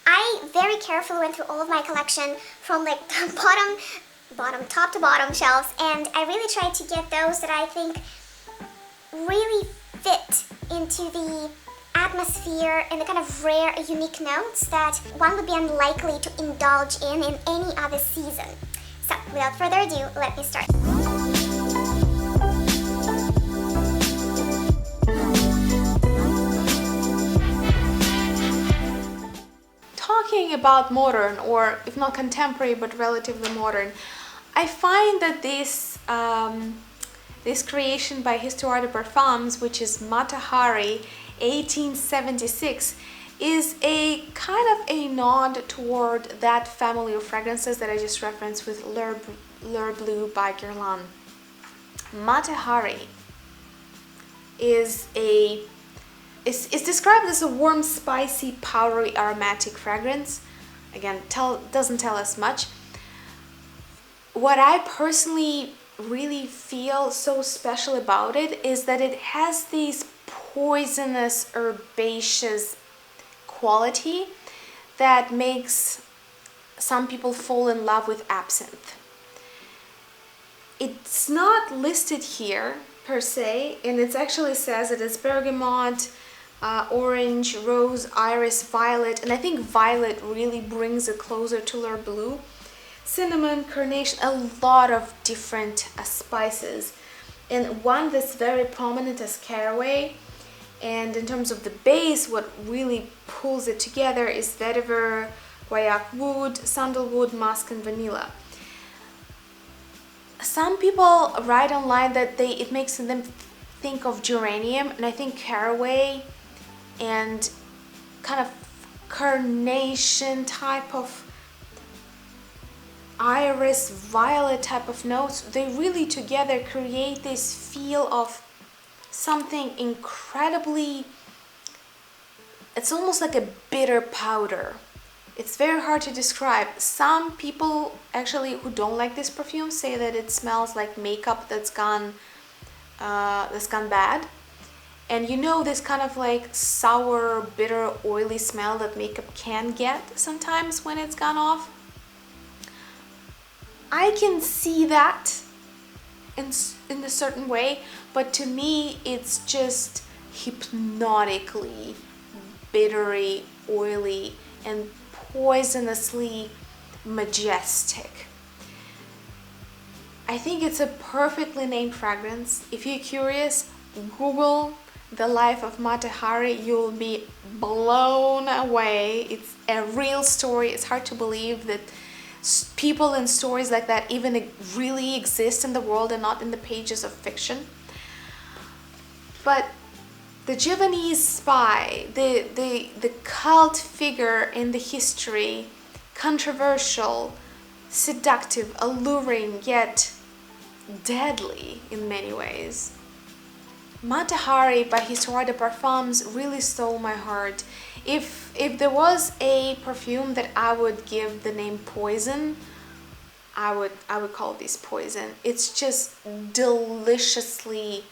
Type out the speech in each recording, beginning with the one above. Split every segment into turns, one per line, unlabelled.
I very carefully went through all of my collection from like the top to bottom shelves, and I really tried to get those that I think really fit into the atmosphere and the kind of rare, unique notes that one would be unlikely to indulge in any other season. So, without further ado, let me start.
Talking about modern, or if not contemporary but relatively modern, I find that this creation by Histoire de Perfumes, which is Matahari 1876, is a kind of a nod toward that family of fragrances that I just referenced with L'Heure Bleu by Guerlain. Matahari is described as a warm, spicy, powdery, aromatic fragrance. Again, doesn't tell us much. What I personally really feel so special about it is that it has these poisonous, herbaceous quality that makes some people fall in love with absinthe. It's not listed here per se, and it actually says it is bergamot, orange, rose, iris, violet, and I think violet really brings it closer to L'Heure Bleu. Cinnamon, carnation, a lot of different spices, and one that's very prominent is caraway. And in terms of the base, what really pulls it together is vetiver, guaiac wood, sandalwood, musk, and vanilla. Some people write online that it makes them think of geranium, and I think caraway and kind of carnation type of iris, violet type of notes, they really together create this feel of something incredibly, it's almost like a bitter powder. It's very hard to describe. Some people actually who don't like this perfume say that it smells like makeup that's gone bad. And you know, this kind of like sour, bitter, oily smell that makeup can get sometimes when it's gone off. I can see that in a certain way, but to me it's just hypnotically bittery, oily, and poisonously majestic. I think it's a perfectly named fragrance. If you're curious, Google the life of Matahari, you'll be blown away. It's a real story. It's hard to believe that people and stories like that even really exist in the world and not in the pages of fiction. But the Javanese spy, the cult figure in the history, controversial, seductive, alluring, yet deadly in many ways. Matahari by Histoire de Perfumes really stole my heart. If there was a perfume that I would give the name Poison, I would call this Poison. It's just deliciously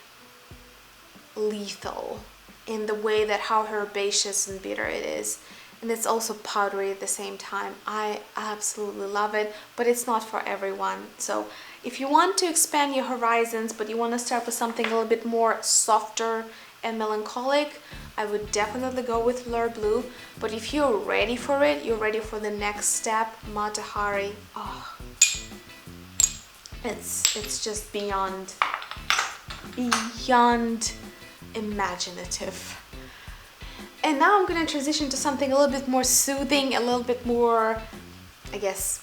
lethal in the way that how herbaceous and bitter it is, and it's also powdery at the same time. I absolutely love it, but it's not for everyone. So if you want to expand your horizons but you want to start with something a little bit more softer and melancholic, I would definitely go with L'Heure Bleu. But if you're ready for it, you're ready for the next step, Matahari. Oh, it's just beyond imaginative. And now I'm going to transition to something a little bit more soothing, a little bit more, I guess,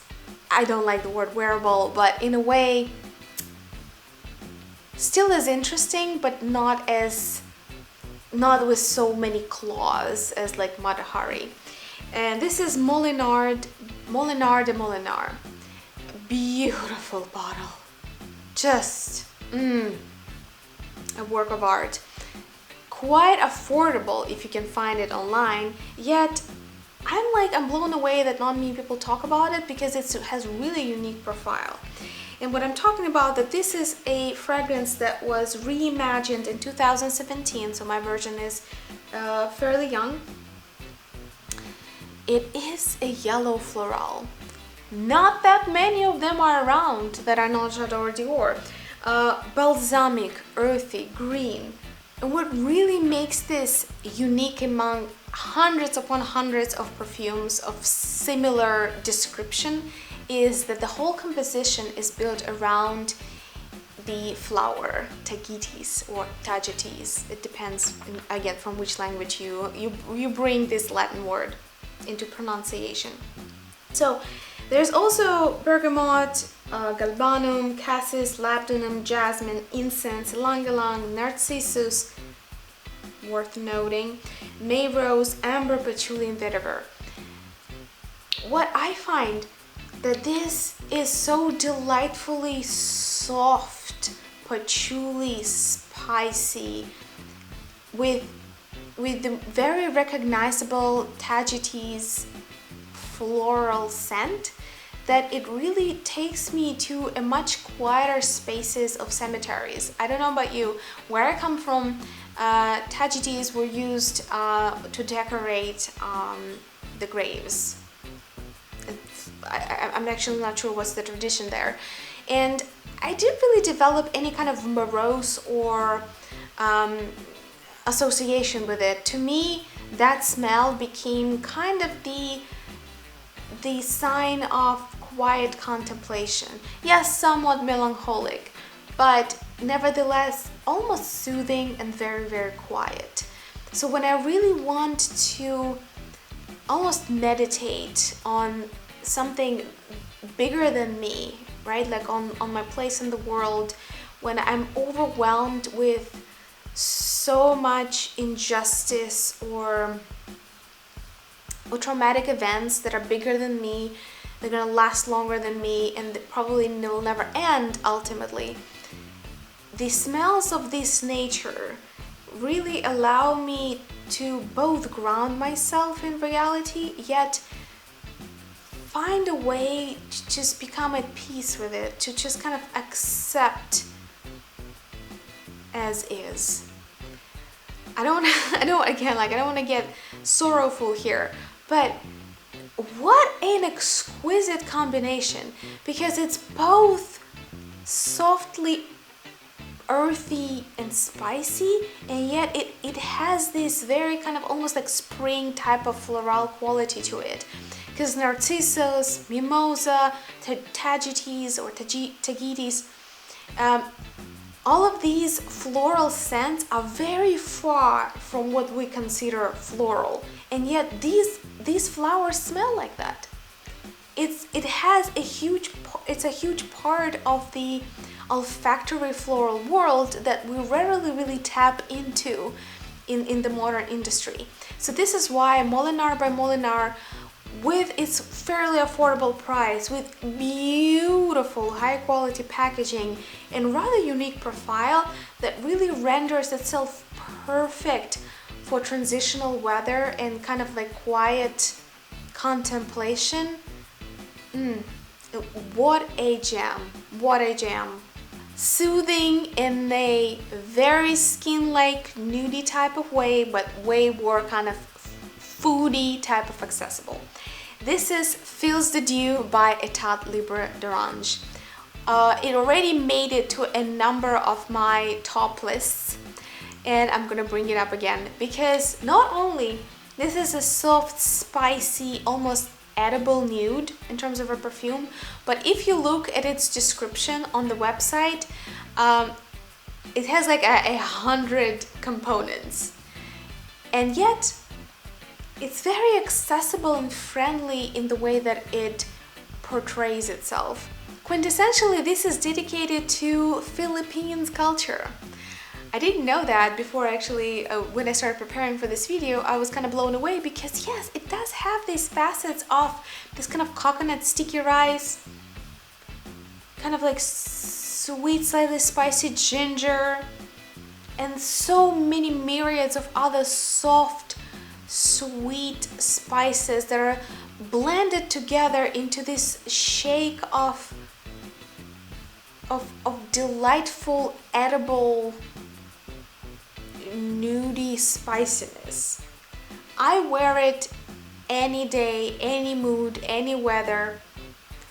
I don't like the word wearable, but in a way still as interesting, but not with so many claws as like Matahari. And this is Molinar de Molinar. Beautiful bottle. Just a work of art. Quite affordable if you can find it online, yet I'm blown away that not many people talk about it because it has really unique profile. And what I'm talking about, that this is a fragrance that was reimagined in 2017, so my version is fairly young. It is a yellow floral. Not that many of them are around that are not J'adore Dior. Balsamic, earthy, green. And what really makes this unique among hundreds upon hundreds of perfumes of similar description is that the whole composition is built around the flower, tagetes or tagetes. It depends, again, from which language you bring this Latin word into pronunciation. So there's also bergamot, galbanum, cassis, labdanum, jasmine, incense, ylang-ylang, narcissus, worth noting, May rose, amber, patchouli, and vetiver. What I find that this is so delightfully soft, patchouli, spicy, with the very recognizable tagetes floral scent, that it really takes me to a much quieter spaces of cemeteries. I don't know about you, where I come from, tagetes were used to decorate the graves. I'm actually not sure what's the tradition there. And I didn't really develop any kind of morose or association with it. To me, that smell became kind of the sign of quiet contemplation. Yes, somewhat melancholic, but nevertheless almost soothing and very, very quiet. So when I really want to almost meditate on something bigger than me, right? Like on my place in the world, when I'm overwhelmed with so much injustice or traumatic events that are bigger than me, they're gonna last longer than me, and probably will never end ultimately. The smells of this nature really allow me to both ground myself in reality, yet find a way to just become at peace with it, to just kind of accept as is. I don't want to get sorrowful here, but what an exquisite combination, because it's both softly earthy and spicy, and yet it has this very kind of almost like spring type of floral quality to it, because narcissus, mimosa, tagetes or tagetes, all of these floral scents are very far from what we consider floral, and yet these flowers smell like that. It's a huge part of the olfactory floral world that we rarely really tap into in the modern industry. So this is why Molinar by Molinar, with its fairly affordable price, with beautiful high quality packaging and rather unique profile that really renders itself perfect for transitional weather and kind of like quiet contemplation. What a gem, what a gem. Soothing in a very skin-like nudie type of way, but way more kind of foodie type of accessible. This is Fils de Dieu by Etat Libre d'Orange. It already made it to a number of my top lists, and I'm gonna bring it up again because not only this is a soft, spicy, almost edible nude in terms of a perfume, but if you look at its description on the website, it has like 100 components, and yet it's very accessible and friendly in the way that it portrays itself. Quintessentially, this is dedicated to Philippines culture. I didn't know that before actually. When I started preparing for this video, I was kind of blown away because yes, it does have these facets of this kind of coconut sticky rice, kind of like sweet, slightly spicy ginger, and so many myriads of other soft, sweet spices that are blended together into this shake of delightful, edible, nudie spiciness. I wear it any day, any mood, any weather.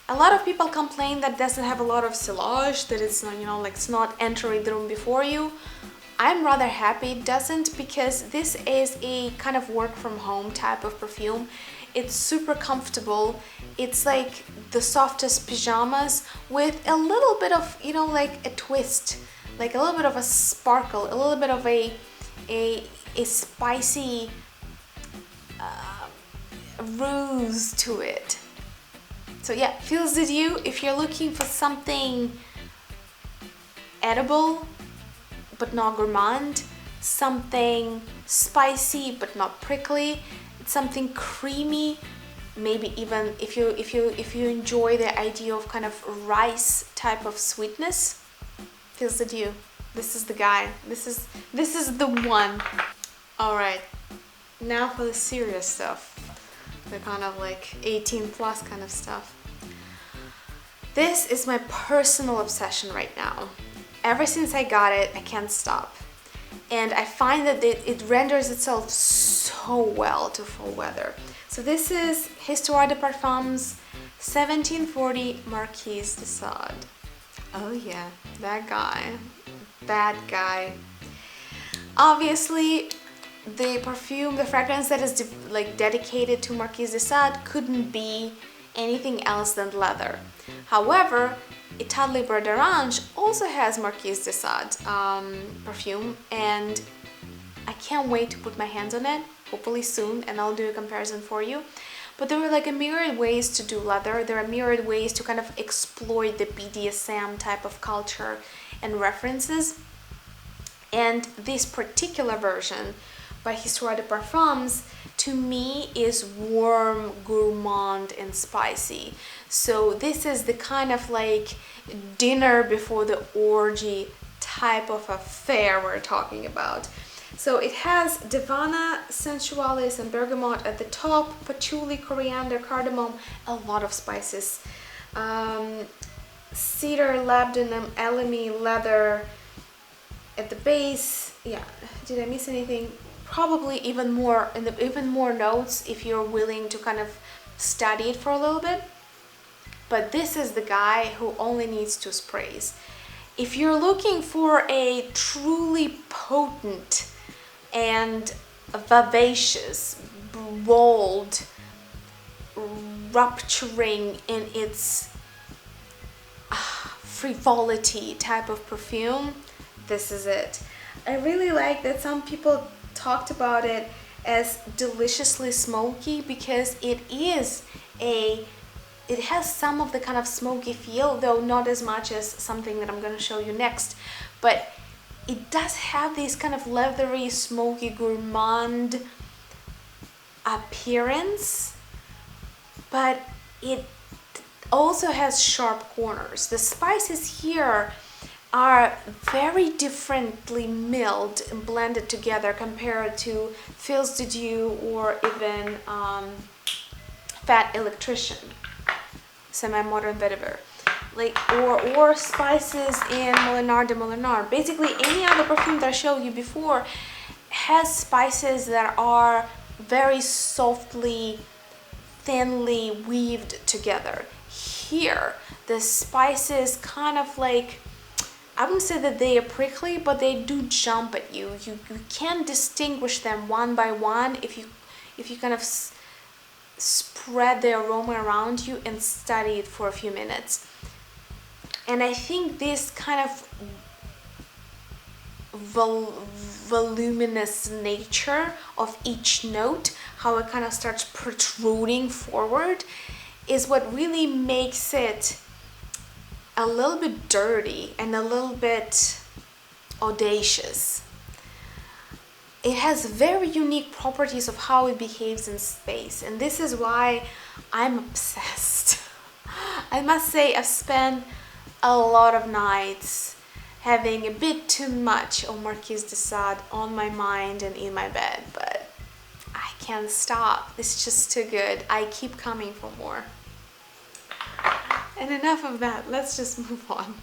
A lot of people complain that it doesn't have a lot of sillage, that it's not, you know, like it's not entering the room before you. I'm rather happy it doesn't, because this is a kind of work from home type of perfume. It's super comfortable. It's like the softest pajamas with a little bit of, you know, like a twist, like a little bit of a sparkle, a little bit of a spicy ruse to it. So yeah, feels did you, if you're looking for something edible but not gourmand, something spicy but not prickly, something creamy, maybe even if you enjoy the idea of kind of rice type of sweetness, feels did you. This is the guy. This is the one. All right, now for the serious stuff. The kind of like 18 plus kind of stuff. This is my personal obsession right now. Ever since I got it, I can't stop. And I find that it renders itself so well to fall weather. So this is Histoire de Parfums 1740 Marquis de Sade. Oh yeah, that guy. Bad guy. Obviously, the perfume, the fragrance that is dedicated to Marquis de Sade couldn't be anything else than leather. However, État Libre d'Orange also has Marquis de Sade perfume, and I can't wait to put my hands on it, hopefully soon, and I'll do a comparison for you. But there were like a myriad ways to do leather. There are myriad ways to kind of exploit the BDSM type of culture and references. And this particular version by Histoire de Parfums, to me, is warm, gourmand, and spicy. So this is the kind of like dinner before the orgy type of affair we're talking about. So it has Divana, Sensualis, and Bergamot at the top, patchouli, coriander, cardamom, a lot of spices. Cedar, labdanum, elemi, leather at the base. Yeah, did I miss anything? Probably even more notes if you're willing to kind of study it for a little bit. But this is the guy who only needs 2 sprays. If you're looking for a truly potent and vivacious, bold, rupturing in its frivolity type of perfume, this is it. I really like that some people talked about it as deliciously smoky, because it has some of the kind of smoky feel, though not as much as something that I'm going to show you next, but it does have this kind of leathery, smoky, gourmand appearance, but it also has sharp corners. The spices here are very differently milled and blended together compared to Fils de Dieu or even Fat Electrician, semi-modern vetiver, like or spices in Molinar de Molinar. Basically, any other perfume that I showed you before has spices that are very softly, thinly weaved together. Here, the spices kind of like, I wouldn't say that they are prickly, but they do jump at you. You can't distinguish them one by one if you kind of spread the aroma around you and study it for a few minutes. And I think this kind of voluminous nature of each note, how it kind of starts protruding forward, is what really makes it a little bit dirty and a little bit audacious. It has very unique properties of how it behaves in space, and this is why I'm obsessed. I must say, I've spent a lot of nights having a bit too much of Marquis de Sade on my mind and in my bed, but I can't stop. It's just too good. I keep coming for more. And enough of that, let's just move on.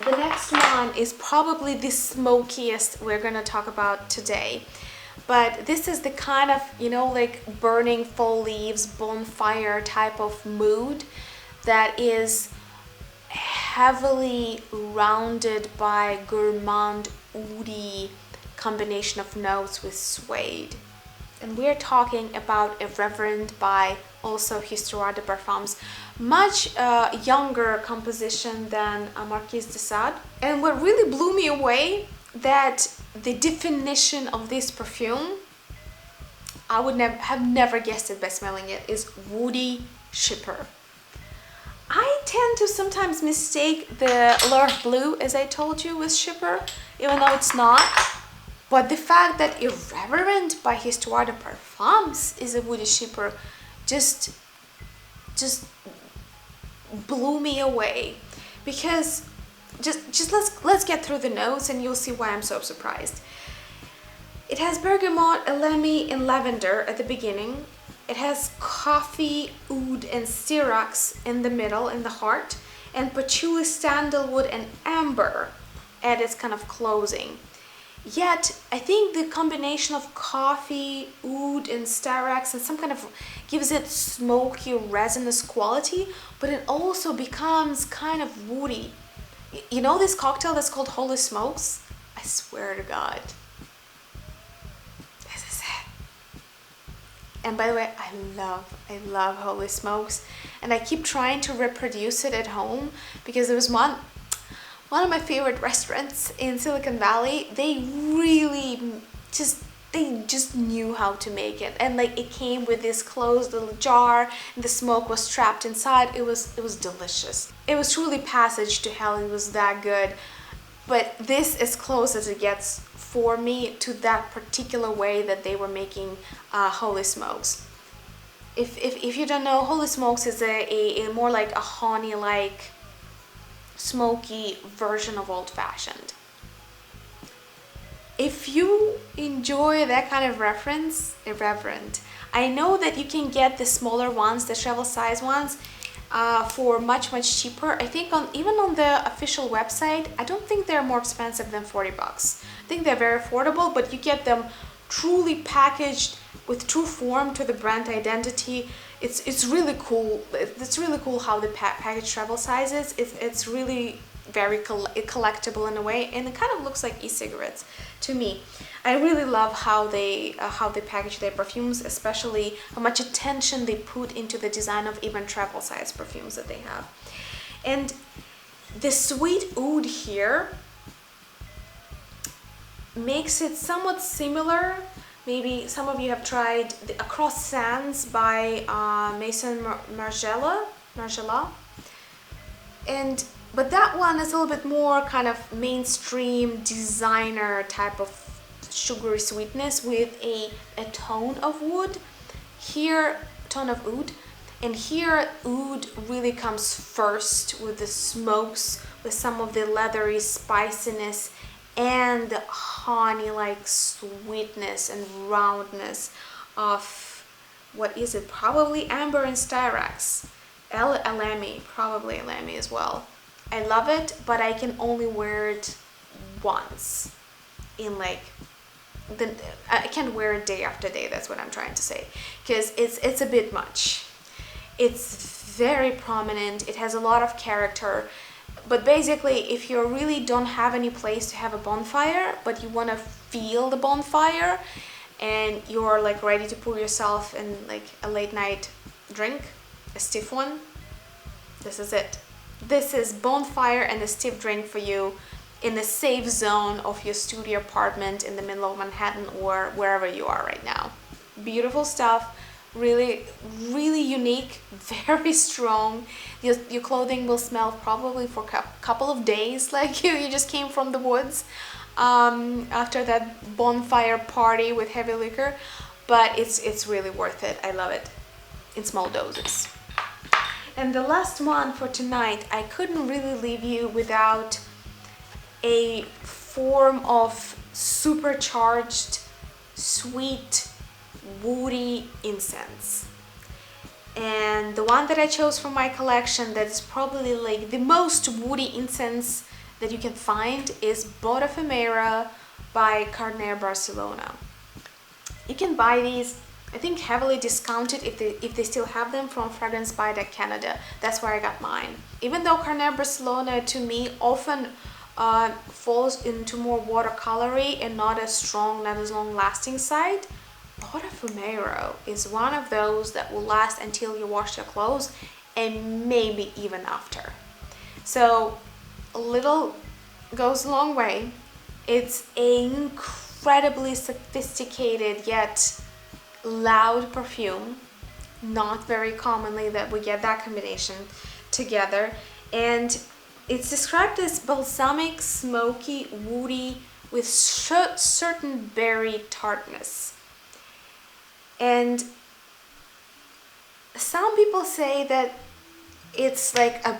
The next one is probably the smokiest we're gonna talk about today. but this is the kind of, you know, like burning fall leaves, bonfire type of mood that is heavily rounded by gourmand, woody combination of notes with suede. And we're talking about Irreverent by also Histoire de Parfums. Much younger composition than Marquis de Sade. And what really blew me away, that the definition of this perfume, I would have never guessed it by smelling it, is woody shipper. I tend to sometimes mistake the L'Heure Bleu, as I told you, with shipper, even though it's not. But the fact that Irreverent by Histoire de Parfums is a woody shipper just blew me away. Because just let's get through the notes and you'll see why I'm so surprised. It has bergamot, elemi, and lavender at the beginning. It has coffee, oud, and styrax in the middle, in the heart, and patchouli, sandalwood, and amber at its kind of closing. Yet, I think the combination of coffee, oud, and styrax and some kind of gives it smoky, resinous quality, but it also becomes kind of woody. You know this cocktail that's called Holy Smokes? I swear to God. This is it. And by the way, I love Holy Smokes, and I keep trying to reproduce it at home because there was one of my favorite restaurants in Silicon Valley. They just knew how to make it, and like it came with this closed little jar and the smoke was trapped inside. It was delicious. It was truly passage to hell. It was that good. But this is as close as it gets for me to that particular way that they were making Holy Smokes. If you don't know, Holy Smokes is a more like a honey-like smoky version of Old Fashioned. If you enjoy that kind of reference, Irreverent. I know that you can get the smaller ones, the travel size ones, for much cheaper. I think even on the official website, I don't think they're more expensive than $40. I think they're very affordable, but you get them truly packaged with true form to the brand identity. It's really cool. It's really cool how the package travel size is. It's really very collectible in a way, and it kind of looks like e-cigarettes to me. I really love how they package their perfumes, especially how much attention they put into the design of even travel size perfumes that they have. And the sweet oud here makes it somewhat similar. Maybe some of you have tried the Across Sands by Maison Margiela. But that one is a little bit more kind of mainstream designer type of sugary sweetness with a tone of wood. Here, tone of oud. And here, oud really comes first with the smokes, with some of the leathery spiciness and the honey-like sweetness and roundness of, what is it? Probably amber and styrax. Elemi, probably elemi as well. I love it, but I can only wear it once in like I can't wear it day after day. That's what I'm trying to say, because it's a bit much. It's very prominent. It has a lot of character. But basically, if you really don't have any place to have a bonfire, but you want to feel the bonfire, and you're like ready to pour yourself in like a late night drink, a stiff one, this is it. This is bonfire and a stiff drink for you in the safe zone of your studio apartment in the middle of Manhattan or wherever you are right now. Beautiful stuff. Really unique, very strong. Your clothing will smell probably for a couple of days like you just came from the woods after that bonfire party with heavy liquor, but it's really worth it. I love it in small doses. And the last one for tonight, I couldn't really leave you without a form of supercharged, sweet, woody incense. And the one that I chose from my collection that is probably like the most woody incense that you can find is Boda Femira by Carner Barcelona. You can buy these, I think, heavily discounted if they still have them, from Fragrance by Canada. That's where I got mine. Even though Carner Barcelona to me often falls into more watercolory and not as strong, not as long lasting side, Eau de Femira is one of those that will last until you wash your clothes and maybe even after. So a little goes a long way. It's an incredibly sophisticated yet loud perfume. Not very commonly that we get that combination together. And it's described as balsamic, smoky, woody, with certain berry tartness. And some people say that it's like a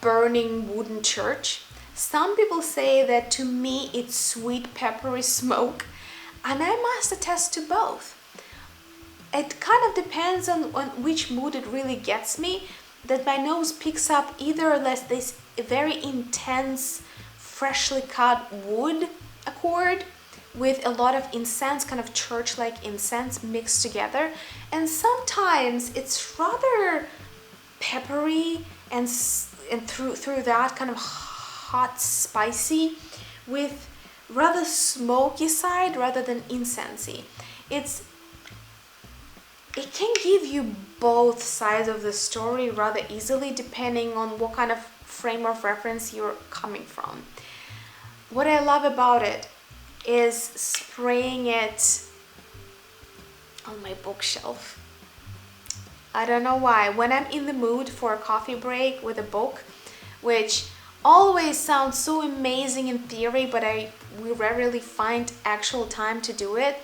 burning wooden church. Some people say that to me it's sweet peppery smoke, and I must attest to both. It kind of depends on which mood it really gets me, that my nose picks up either this very intense freshly cut wood accord with a lot of incense, kind of church-like incense mixed together, and sometimes it's rather peppery and through that kind of hot spicy with rather smoky side rather than incensey. It can give you both sides of the story rather easily depending on what kind of frame of reference you're coming from. What I love about it is spraying it on my bookshelf. I don't know why. When I'm in the mood for a coffee break with a book, which always sounds so amazing in theory, but we rarely find actual time to do it.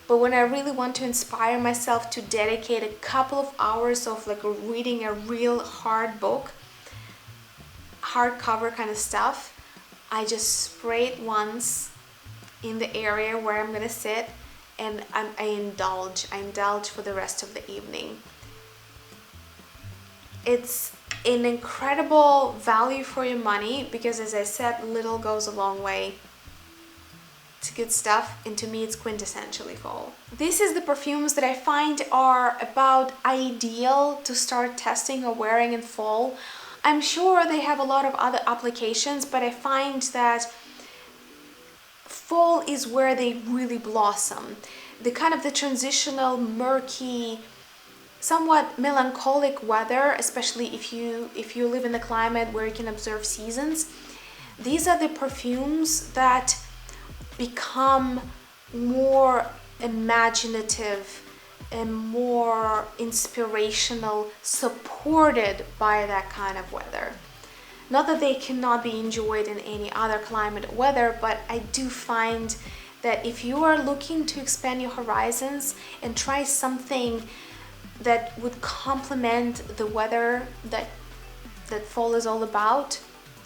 But when I really want to inspire myself to dedicate a couple of hours of like reading a real hard book, hardcover kind of stuff, I just spray it once in the area where I'm gonna sit, and I indulge for the rest of the evening. It's an incredible value for your money because, as I said, little goes a long way. It's good stuff, and to me it's quintessentially fall. This is the perfumes that I find are about ideal to start testing or wearing in fall. I'm sure they have a lot of other applications, but I find that fall is where they really blossom. The kind of the transitional, murky, somewhat melancholic weather, especially if you live in a climate where you can observe seasons. These are the perfumes that become more imaginative and more inspirational, supported by that kind of weather. Not that they cannot be enjoyed in any other climate or weather, but I do find that if you are looking to expand your horizons and try something that would complement the weather that fall is all about,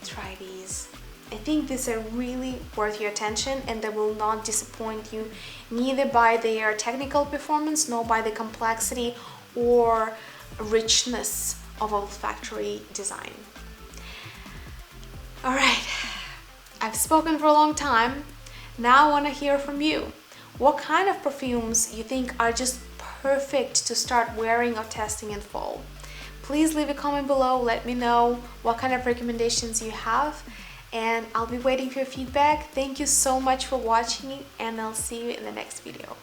try these. I think these are really worth your attention, and they will not disappoint you, neither by their technical performance nor by the complexity or richness of olfactory design. All right, I've spoken for a long time. Now I want to hear from you. What kind of perfumes you think are just perfect to start wearing or testing in fall? Please leave a comment below. Let me know what kind of recommendations you have, and I'll be waiting for your feedback. Thank you so much for watching, and I'll see you in the next video.